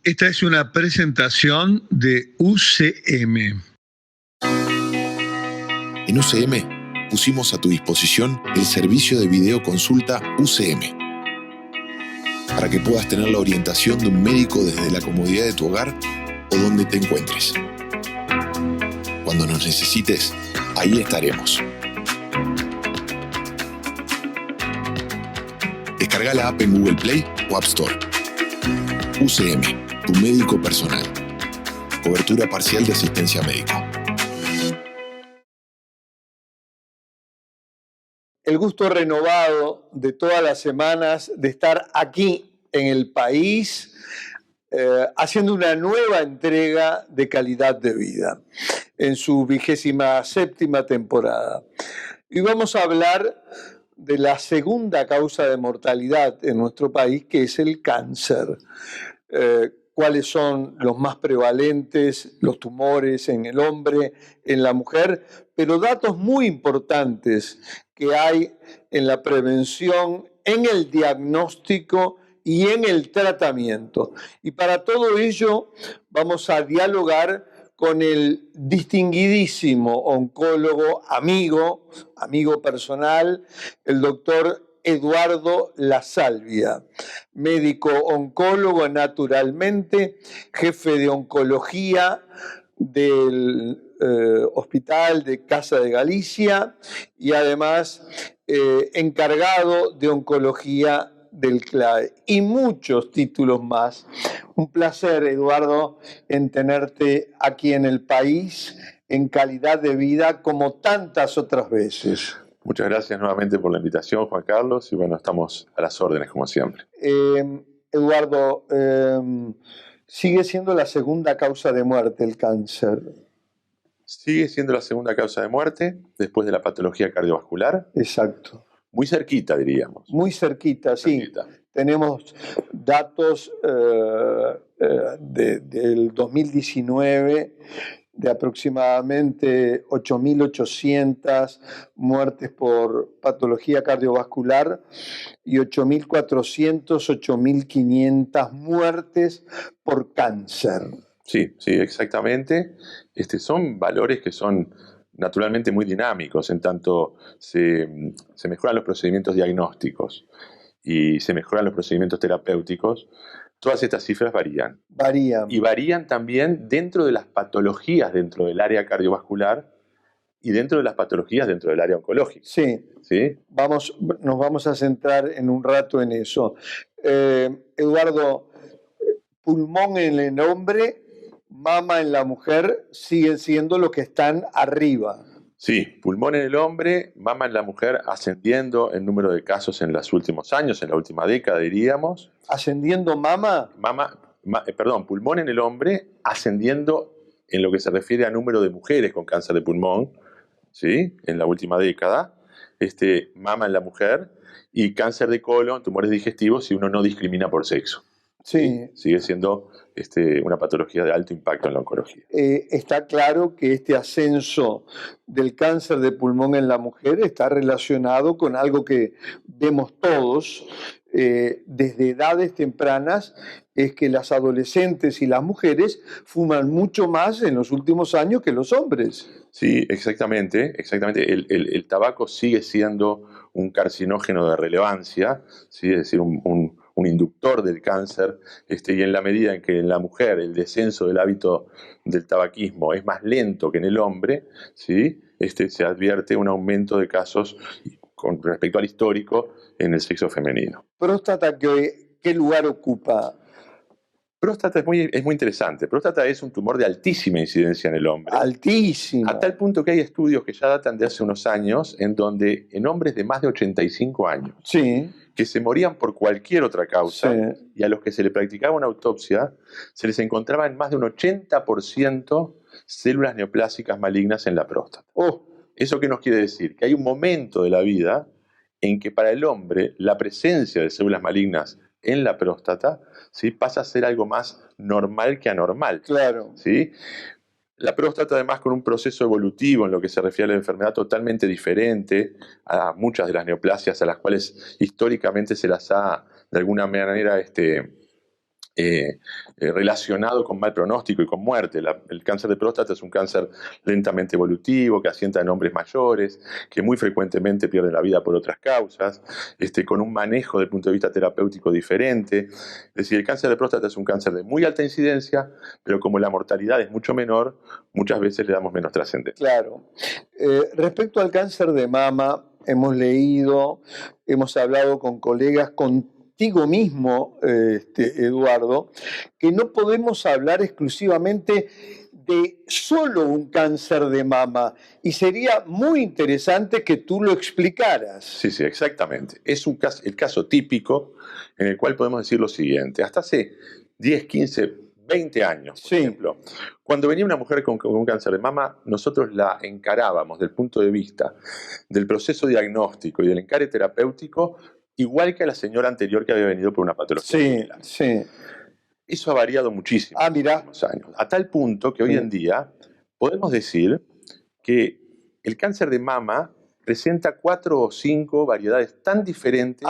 Esta es una presentación de UCM. En UCM pusimos a tu disposición el servicio de videoconsulta UCM para que puedas tener la orientación de un médico desde la comodidad de tu hogar o donde te encuentres. Cuando nos necesites, ahí estaremos. Descarga la app en Google Play o App Store. UCM, tu médico personal. Cobertura parcial de asistencia médica. El gusto renovado de todas las semanas de estar aquí en el país haciendo una nueva entrega de Calidad de Vida en su 27ª temporada. Y vamos a hablar de la segunda causa de mortalidad en nuestro país, que es el cáncer. Cuáles son los más prevalentes, los tumores en el hombre, en la mujer, pero datos muy importantes que hay en la prevención, en el diagnóstico y en el tratamiento. Y para todo ello vamos a dialogar con el distinguidísimo oncólogo, amigo personal, el doctor Eduardo La Salvia, médico oncólogo naturalmente, jefe de oncología del Hospital de Casa de Galicia y además encargado de oncología del CLAE y muchos títulos más. Un placer, Eduardo, en tenerte aquí en el país en Calidad de Vida como tantas otras veces. Muchas gracias nuevamente por la invitación, Juan Carlos, y bueno, estamos a las órdenes como siempre. Eduardo, sigue siendo la segunda causa de muerte el cáncer. Sigue siendo la segunda causa de muerte después de la patología cardiovascular. Exacto. Muy cerquita, diríamos. Muy cerquita, sí. Cerquita. Tenemos datos del 2019 de aproximadamente 8.800 muertes por patología cardiovascular y 8.400, 8.500 muertes por cáncer. Sí, exactamente. Son valores que son naturalmente muy dinámicos, en tanto se mejoran los procedimientos diagnósticos y se mejoran los procedimientos terapéuticos. Todas estas cifras varían. Y varían también dentro de las patologías dentro del área cardiovascular y dentro de las patologías dentro del área oncológica. Sí. Nos vamos a centrar en un rato en eso. Eduardo, pulmón en el hombre, mama en la mujer, siguen siendo los que están arriba. Sí, pulmón en el hombre, mama en la mujer, ascendiendo el número de casos en los últimos años, en la última década diríamos. ¿Ascendiendo mama? Pulmón en el hombre, ascendiendo en lo que se refiere a número de mujeres con cáncer de pulmón, ¿sí? En la última década. Mama en la mujer y cáncer de colon, tumores digestivos, si uno no discrimina por sexo. Sí. Sigue siendo una patología de alto impacto en la oncología. Está claro que este ascenso del cáncer de pulmón en la mujer está relacionado con algo que vemos todos desde edades tempranas, es que las adolescentes y las mujeres fuman mucho más en los últimos años que los hombres. Sí, exactamente. El tabaco sigue siendo un carcinógeno de relevancia, ¿sí? Es decir, un inductor del cáncer, y en la medida en que en la mujer el descenso del hábito del tabaquismo es más lento que en el hombre, ¿sí? Se advierte un aumento de casos con respecto al histórico en el sexo femenino. ¿Próstata qué lugar ocupa? Próstata es muy interesante. Próstata es un tumor de altísima incidencia en el hombre. Altísimo. A tal punto que hay estudios que ya datan de hace unos años en donde en hombres de más de 85 años, sí, que se morían por cualquier otra causa, sí, y a los que se le practicaba una autopsia, se les encontraba en más de un 80% células neoplásicas malignas en la próstata. ¿Eso qué nos quiere decir? Que hay un momento de la vida en que para el hombre la presencia de células malignas en la próstata, ¿sí?, pasa a ser algo más normal que anormal. Claro. ¿Sí? La próstata, además, con un proceso evolutivo en lo que se refiere a la enfermedad totalmente diferente a muchas de las neoplasias a las cuales históricamente se las ha, de alguna manera, relacionado con mal pronóstico y con muerte. El cáncer de próstata es un cáncer lentamente evolutivo, que asienta en hombres mayores, que muy frecuentemente pierden la vida por otras causas, con un manejo desde el punto de vista terapéutico diferente. Es decir, el cáncer de próstata es un cáncer de muy alta incidencia, pero como la mortalidad es mucho menor, muchas veces le damos menos trascendencia. Claro. Respecto al cáncer de mama, hemos leído, hemos hablado con colegas, contigo mismo, Eduardo, que no podemos hablar exclusivamente de solo un cáncer de mama, y sería muy interesante que tú lo explicaras. Sí, sí, exactamente. Es el caso típico en el cual podemos decir lo siguiente. Hasta hace 10, 15, 20 años, por ejemplo, cuando venía una mujer con un cáncer de mama, nosotros la encarábamos desde el punto de vista del proceso diagnóstico y del encare terapéutico igual que a la señora anterior que había venido por una patología similar. Sí. Eso ha variado muchísimo en los últimos años, a tal punto que hoy en día podemos decir que el cáncer de mama presenta 4 o 5 variedades tan diferentes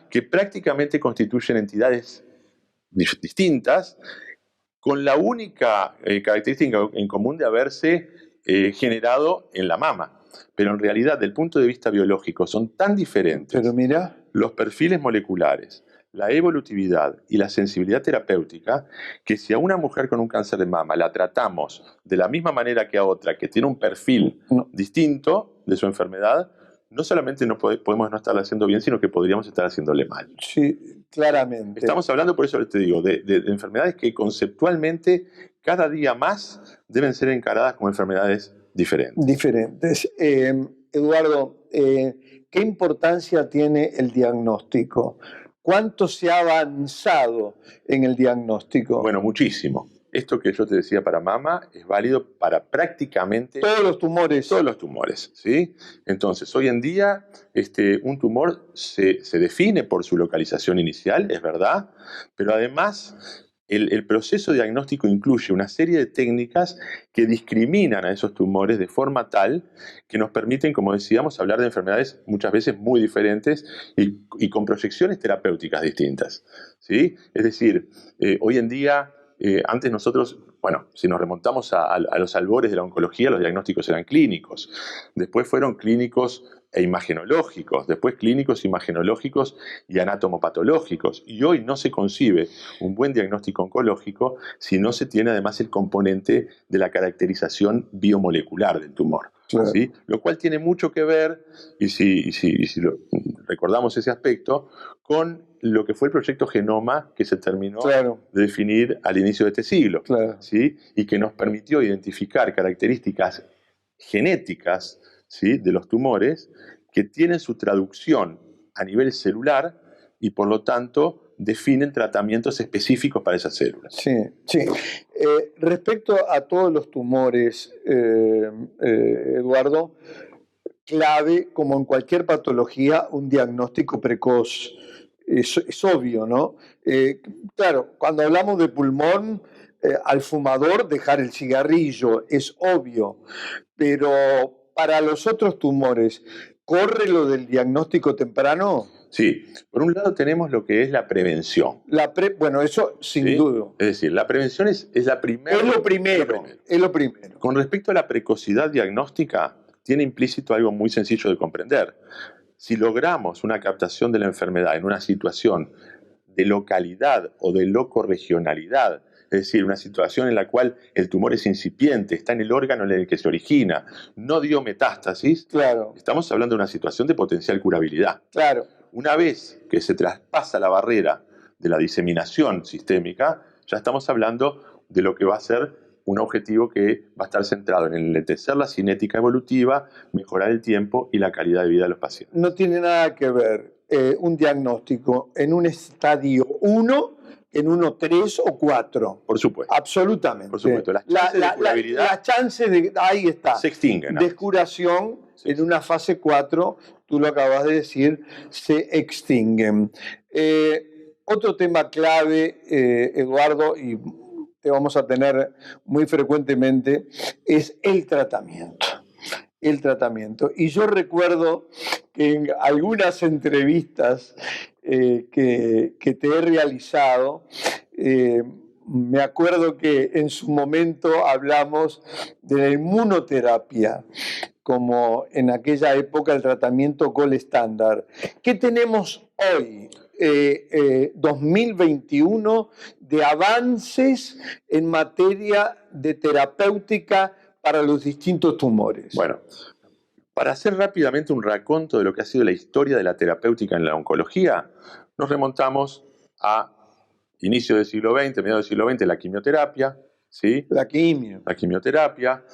que prácticamente constituyen entidades distintas, con la única característica en común de haberse generado en la mama. Pero en realidad, desde el punto de vista biológico, son tan diferentes los perfiles moleculares, la evolutividad y la sensibilidad terapéutica, que si a una mujer con un cáncer de mama la tratamos de la misma manera que a otra que tiene un perfil distinto de su enfermedad, no solamente no podemos no estarla haciendo bien, sino que podríamos estar haciéndole mal. Sí, claramente. Estamos hablando, por eso te digo, de enfermedades que conceptualmente cada día más deben ser encaradas como enfermedades diferentes. Eduardo, ¿qué importancia tiene el diagnóstico? ¿Cuánto se ha avanzado en el diagnóstico? Bueno, muchísimo. Esto que yo te decía para mama es válido para prácticamente todos los tumores. Todos los tumores, ¿sí? Entonces, hoy en día, un tumor se define por su localización inicial, es verdad, pero además el proceso diagnóstico incluye una serie de técnicas que discriminan a esos tumores de forma tal que nos permiten, como decíamos, hablar de enfermedades muchas veces muy diferentes y con proyecciones terapéuticas distintas, ¿sí? Es decir, hoy en día, antes nosotros, si nos remontamos a los albores de la oncología, los diagnósticos eran clínicos. Después fueron clínicos e imagenológicos, después clínicos, imagenológicos y anátomo-patológicos. Y hoy no se concibe un buen diagnóstico oncológico si no se tiene además el componente de la caracterización biomolecular del tumor. Claro. ¿Sí? Lo cual tiene mucho que ver, y si recordamos ese aspecto, con lo que fue el proyecto Genoma que se terminó de definir al inicio de este siglo, ¿sí? Y que nos permitió identificar características genéticas, ¿sí?, de los tumores que tienen su traducción a nivel celular y por lo tanto definen tratamientos específicos para esas células. Sí. Respecto a todos los tumores, Eduardo, clave, como en cualquier patología, un diagnóstico precoz. Es obvio, ¿no? Claro, cuando hablamos de pulmón, al fumador dejar el cigarrillo, es obvio, pero para los otros tumores, ¿corre lo del diagnóstico temprano? Sí, por un lado tenemos lo que es la prevención. Bueno, eso sin duda. Es decir, la prevención es la primera. Es lo primero. Con respecto a la precocidad diagnóstica, tiene implícito algo muy sencillo de comprender. Si logramos una captación de la enfermedad en una situación de localidad o de locorregionalidad, es decir, una situación en la cual el tumor es incipiente, está en el órgano en el que se origina, no dio metástasis, estamos hablando de una situación de potencial curabilidad. Claro. Una vez que se traspasa la barrera de la diseminación sistémica, ya estamos hablando de lo que va a ser un objetivo que va a estar centrado en enlentecer la cinética evolutiva, mejorar el tiempo y la calidad de vida de los pacientes. No tiene nada que ver un diagnóstico en un estadio 1, en 1, 3 o 4. Por supuesto. Absolutamente. Por supuesto. Las chances de curabilidad las chances de, ahí está, se extinguen. De curación en una fase 4, tú lo acabas de decir, se extinguen. Otro tema clave, Eduardo, y te vamos a tener muy frecuentemente, es el tratamiento. Y yo recuerdo que en algunas entrevistas que te he realizado, Me acuerdo que en su momento hablamos de la inmunoterapia como en aquella época el tratamiento gold estándar. ¿Qué tenemos hoy, 2021, de avances en materia de terapéutica para los distintos tumores? Bueno, para hacer rápidamente un raconto de lo que ha sido la historia de la terapéutica en la oncología, nos remontamos a inicio del siglo XX, mediados del siglo XX, la quimioterapia, ¿sí? La quimio. La quimioterapia,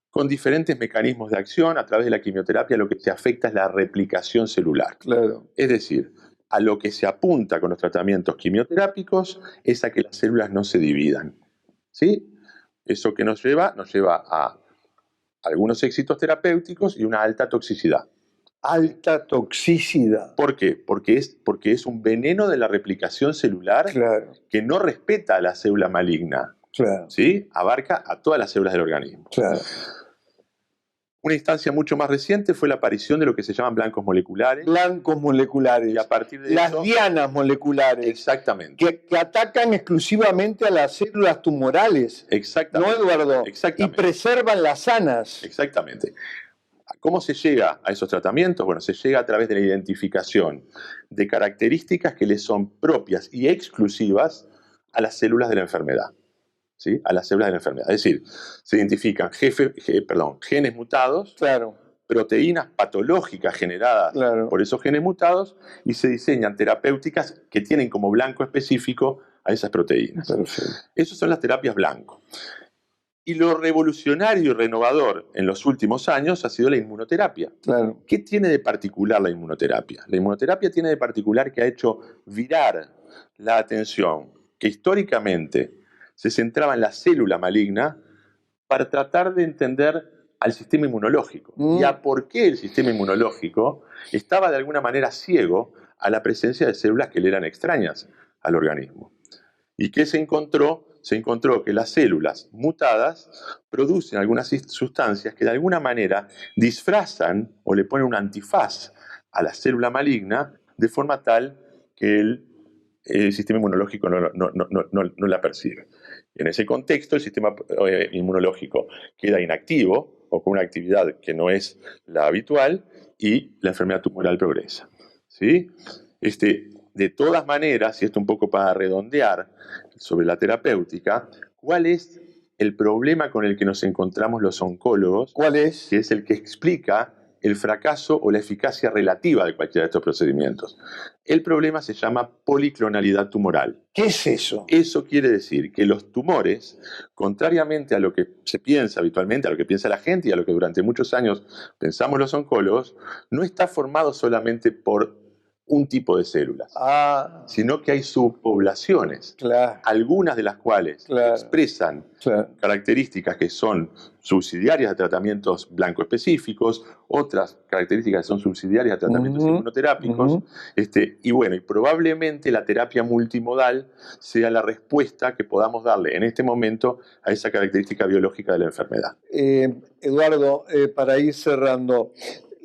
con diferentes mecanismos de acción. A través de la quimioterapia lo que se afecta es la replicación celular. Claro. Es decir, a lo que se apunta con los tratamientos quimioterápicos es a que las células no se dividan, ¿sí? Eso que nos lleva a algunos éxitos terapéuticos y una alta toxicidad. Alta toxicidad. ¿Por qué? Porque es un veneno de la replicación celular, Claro, que no respeta a la célula maligna, claro, ¿sí? Abarca a todas las células del organismo. claro. Una instancia mucho más reciente fue la aparición de lo que se llaman blancos moleculares. Blancos moleculares. Y a partir de las eso, dianas moleculares. exactamente. Que atacan exclusivamente a las células tumorales. Exactamente. ¿No, Eduardo? Exactamente. Y preservan las sanas. Exactamente. ¿Cómo se llega a esos tratamientos? Bueno, se llega a través de la identificación de características que le son propias y exclusivas a las células de la enfermedad, ¿sí? A las células de la enfermedad. Es decir, se identifican genes mutados, Claro, proteínas patológicas generadas claro. por esos genes mutados, y se diseñan terapéuticas que tienen como blanco específico a esas proteínas. Perfecto. Esas son las terapias blanco. Y lo revolucionario y renovador en los últimos años ha sido la inmunoterapia. Claro. ¿Qué tiene de particular la inmunoterapia? La inmunoterapia tiene de particular que ha hecho virar la atención que históricamente se centraba en la célula maligna para tratar de entender al sistema inmunológico y a por qué el sistema inmunológico estaba de alguna manera ciego a la presencia de células que le eran extrañas al organismo. ¿Y qué se encontró? Se encontró que las células mutadas producen algunas sustancias que de alguna manera disfrazan o le ponen un antifaz a la célula maligna de forma tal que el sistema inmunológico no la percibe. En ese contexto, el sistema inmunológico queda inactivo o con una actividad que no es la habitual y la enfermedad tumoral progresa, ¿sí? De todas maneras, y esto un poco para redondear sobre la terapéutica, ¿cuál es el problema con el que nos encontramos los oncólogos? ¿Cuál es? Que es el que explica el fracaso o la eficacia relativa de cualquiera de estos procedimientos. El problema se llama policlonalidad tumoral. ¿Qué es eso? Eso quiere decir que los tumores, contrariamente a lo que se piensa habitualmente, a lo que piensa la gente y a lo que durante muchos años pensamos los oncólogos, no está formado solamente por un tipo de células, sino que hay subpoblaciones, claro, algunas de las cuales expresan características que son subsidiarias a tratamientos blanco específicos, otras características que son subsidiarias a tratamientos inmunoterápicos, y probablemente la terapia multimodal sea la respuesta que podamos darle en este momento a esa característica biológica de la enfermedad. Eduardo, para ir cerrando,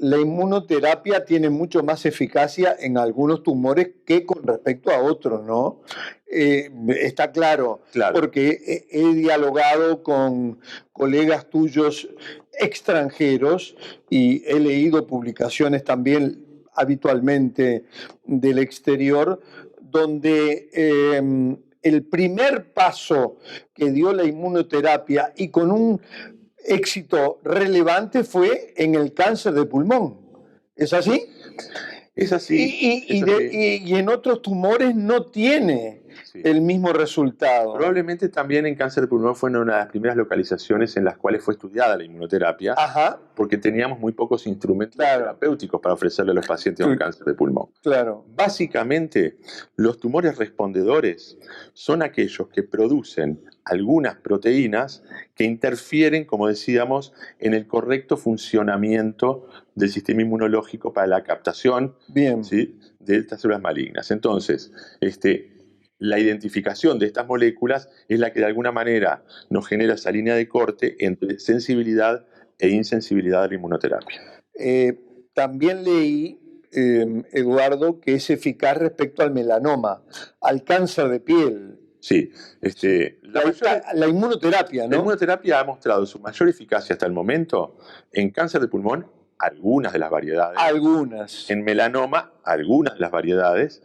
la inmunoterapia tiene mucho más eficacia en algunos tumores que con respecto a otros, ¿no? Está claro, porque he dialogado con colegas tuyos extranjeros y he leído publicaciones también habitualmente del exterior, donde el primer paso que dio la inmunoterapia y con un éxito relevante fue en el cáncer de pulmón. ¿Es así? Es así. Y en otros tumores no tiene el mismo resultado. Probablemente también en cáncer de pulmón fue una de las primeras localizaciones en las cuales fue estudiada la inmunoterapia, porque teníamos muy pocos instrumentos terapéuticos para ofrecerle a los pacientes con cáncer de pulmón. Claro. Básicamente, los tumores respondedores son aquellos que producen algunas proteínas que interfieren, como decíamos, en el correcto funcionamiento del sistema inmunológico para la captación, ¿sí?, de estas células malignas. Entonces, la identificación de estas moléculas es la que de alguna manera nos genera esa línea de corte entre sensibilidad e insensibilidad a la inmunoterapia. También leí, Eduardo, que es eficaz respecto al melanoma, al cáncer de piel. sí. La inmunoterapia, ¿no? La inmunoterapia ha mostrado su mayor eficacia hasta el momento en cáncer de pulmón, algunas de las variedades. Algunas. En melanoma, algunas de las variedades.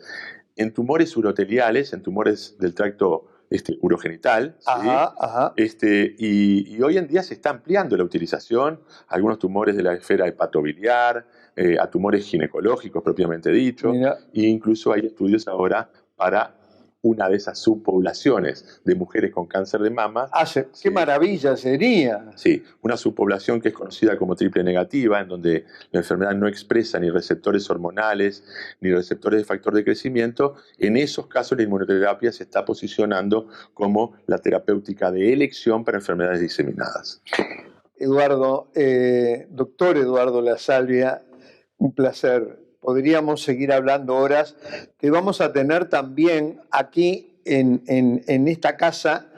En tumores uroteliales, en tumores del tracto urogenital. Ajá, ¿sí? ajá. Y hoy en día se está ampliando la utilización a algunos tumores de la esfera hepatobiliar, a tumores ginecológicos propiamente dicho, Mira. e incluso hay estudios ahora para una de esas subpoblaciones de mujeres con cáncer de mama. Qué Sí. maravilla sería. Sí, una subpoblación que es conocida como triple negativa, en donde la enfermedad no expresa ni receptores hormonales ni receptores de factor de crecimiento. En esos casos la inmunoterapia se está posicionando como la terapéutica de elección para enfermedades diseminadas. Eduardo, doctor Eduardo La Salvia, un placer. Podríamos seguir hablando horas. Te vamos a tener también aquí en esta casa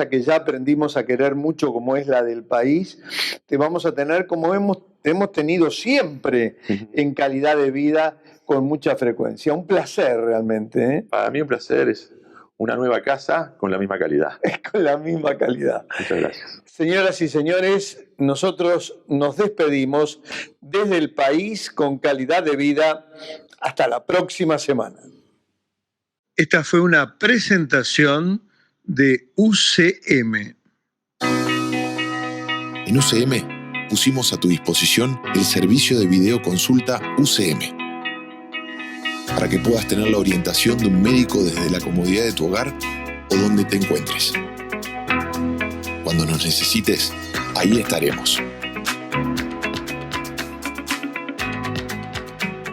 que ya aprendimos a querer mucho, como es la del país. Te vamos a tener como hemos tenido siempre en Calidad de Vida, con mucha frecuencia. Un placer realmente, ¿eh? Para mí un placer, es una nueva casa con la misma calidad. Con la misma calidad. Muchas gracias. Señoras y señores, nosotros nos despedimos desde el país con Calidad de Vida. Hasta la próxima semana. Esta fue una presentación de UCM. En UCM pusimos a tu disposición el servicio de videoconsulta UCM, para que puedas tener la orientación de un médico desde la comodidad de tu hogar o donde te encuentres. Cuando nos necesites, ahí estaremos.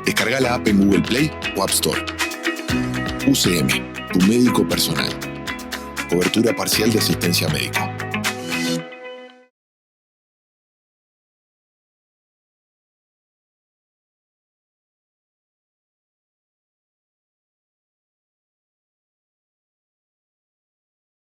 Descarga la app en Google Play o App Store. UCM, tu médico personal. Cobertura parcial de asistencia médica.